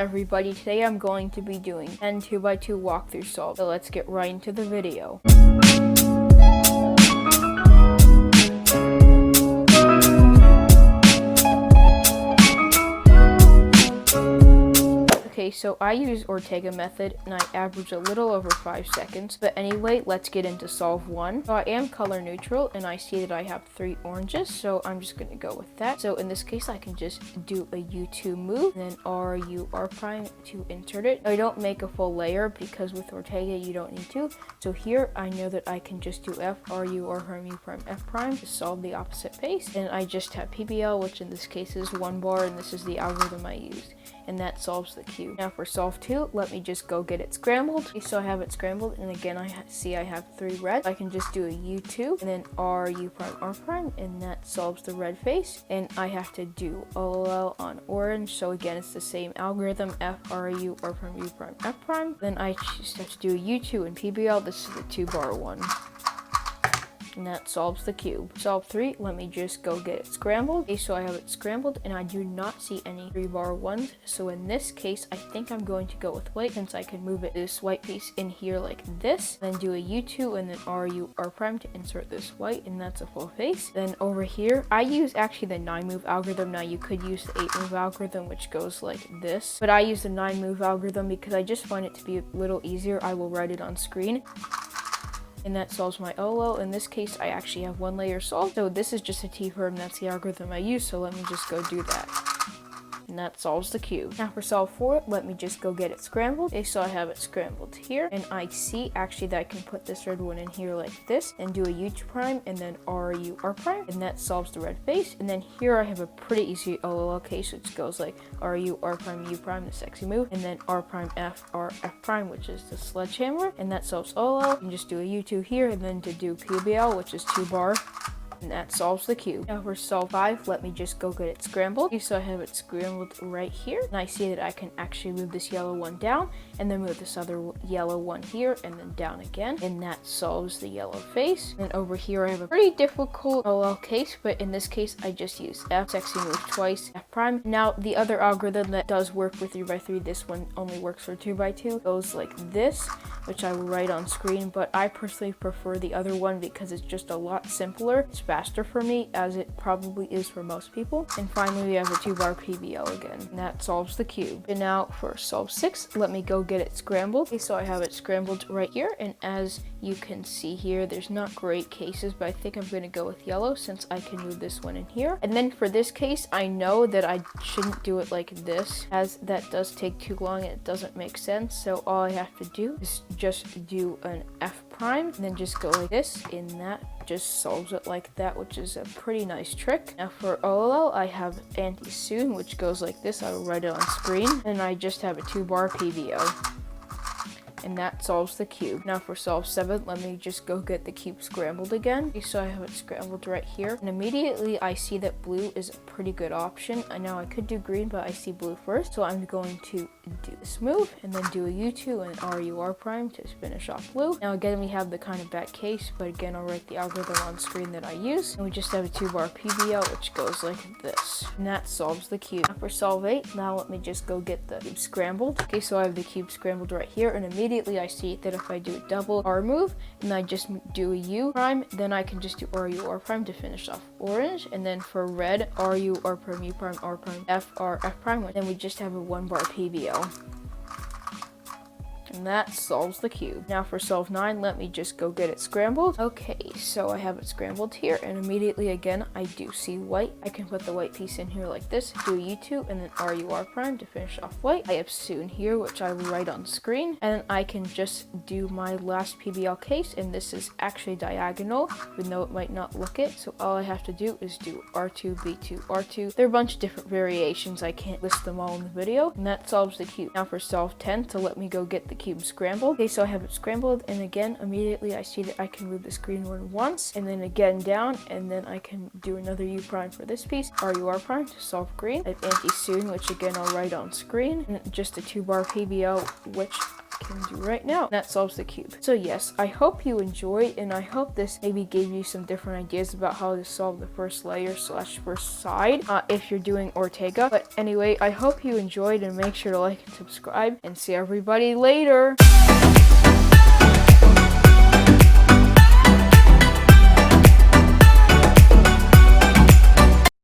Everybody, today I'm going to be doing 10 2x2 walkthrough solves. So let's get right into the video. Okay, so I use Ortega method and I average a little over 5 seconds. But anyway, let's get into solve 1. So I am color neutral and I see that I have 3 oranges, so I'm just going to go with that. So in this case, I can just do a U2 move and then R prime to insert it. I don't make a full layer because with Ortega you don't need to. So here I know that I can just do F, R prime, U prime, F prime to solve the opposite face. And I just have PBL, which in this case is 1 bar, and this is the algorithm I used. And that solves the cube. Now for solve 2, let me just go get it scrambled. Okay, so I have it scrambled, and again I see I have 3 red. I can just do a U2 and then R prime, R prime, and that solves the red face. And I have to do LOL on orange, so again it's the same algorithm, F, R prime, U prime, F prime. Then I just have to do a U2 and PBL. This is the 2 bar one. And that solves the cube. Solve 3, let me just go get it scrambled. Okay, so I have it scrambled and I do not see any 3 bar ones. So in this case, I think I'm going to go with white since I can move this white piece in here like this. Then do a U2 and then R prime to insert this white, and that's a full face. Then over here, I use actually the 9 move algorithm. Now you could use the 8 move algorithm, which goes like this. But I use the 9 move algorithm because I just find it to be a little easier. I will write it on screen. And that solves my OLO. In this case, I actually have 1 layer solved. So this is just a T-firm, that's the algorithm I use. So let me just go do that. And that solves the cube. Now for solve 4, let me just go get it scrambled. Okay, so I have it scrambled here. And I see actually that I can put this red one in here like this and do a U prime and then R prime. And that solves the red face. And then here I have a pretty easy OLO case, which goes like R prime, U prime, the sexy move. And then R prime, F, R, F prime, which is the sledgehammer. And that solves OLO. And just do a U2 here and then to do PBL, which is 2 bar. And that solves the cube. Now for solve 5, let me just go get it scrambled. Okay, so I have it scrambled right here. And I see that I can actually move this yellow one down and then move this other yellow one here and then down again. And that solves the yellow face. And over here I have a pretty difficult OL case, but in this case I just use F, sexy move twice, F prime. Now the other algorithm that does work with 3x3, this one only works for 2x2, goes like this, which I will write on screen, but I personally prefer the other one because it's just a lot simpler. It's faster for me, as it probably is for most people. And finally we have a 2 bar PBL again, and that solves the cube. And now for solve 6, let me go get it scrambled. Okay, so I have it scrambled right here, and as you can see here, there's not great cases, but I think I'm going to go with yellow since I can move this one in here. And then for this case, I know that I shouldn't do it like this, as that does take too long and it doesn't make sense. So all I have to do is just do an F prime and then just go like this, and that just solves it like that, which is a pretty nice trick. Now for OLL, I have anti-soon, which goes like this. I will write it on screen, and I just have a 2 bar PBO. And that solves the cube. Now for solve 7, let me just go get the cube scrambled again. Okay, so I have it scrambled right here. And immediately I see that blue is a pretty good option. I know I could do green, but I see blue first. So I'm going to do this move and then do a U2 and R prime to finish off blue. Now again, we have the kind of bad case, but again, I'll write the algorithm on screen that I use. And we just have a 2 bar PBL, which goes like this. And that solves the cube. Now for solve 8, now let me just go get the cube scrambled. Okay, so I have the cube scrambled right here, and immediately I see that if I do a double R move and I just do a U prime, then I can just do R prime to finish off orange. And then for red, R prime, U prime, R prime, F, R, F prime. Then we just have a 1 bar PBL. And that solves the cube. Now for solve 9, let me just go get it scrambled. Okay, so I have it scrambled here, and immediately again, I do see white. I can put the white piece in here like this, do a U2, and then R prime to finish off white. I have soon here, which I will write on screen, and I can just do my last PBL case, and this is actually diagonal, even though it might not look it. So all I have to do is do R2, B2, R2. There are a bunch of different variations. I can't list them all in the video, and that solves the cube. Now for solve 10, so let me go get the cube scrambled. Okay, so I have it scrambled, and again, immediately I see that I can move this green one once, and then again down, and then I can do another U prime for this piece, R prime to solve green. I have anti-soon, which again I'll write on screen, and just a 2 bar PBO, which can do right now. That solves the cube. So yes, I hope you enjoyed, and I hope this maybe gave you some different ideas about how to solve the first layer / first side if you're doing Ortega. But anyway, I hope you enjoyed, and make sure to like and subscribe, and see everybody later.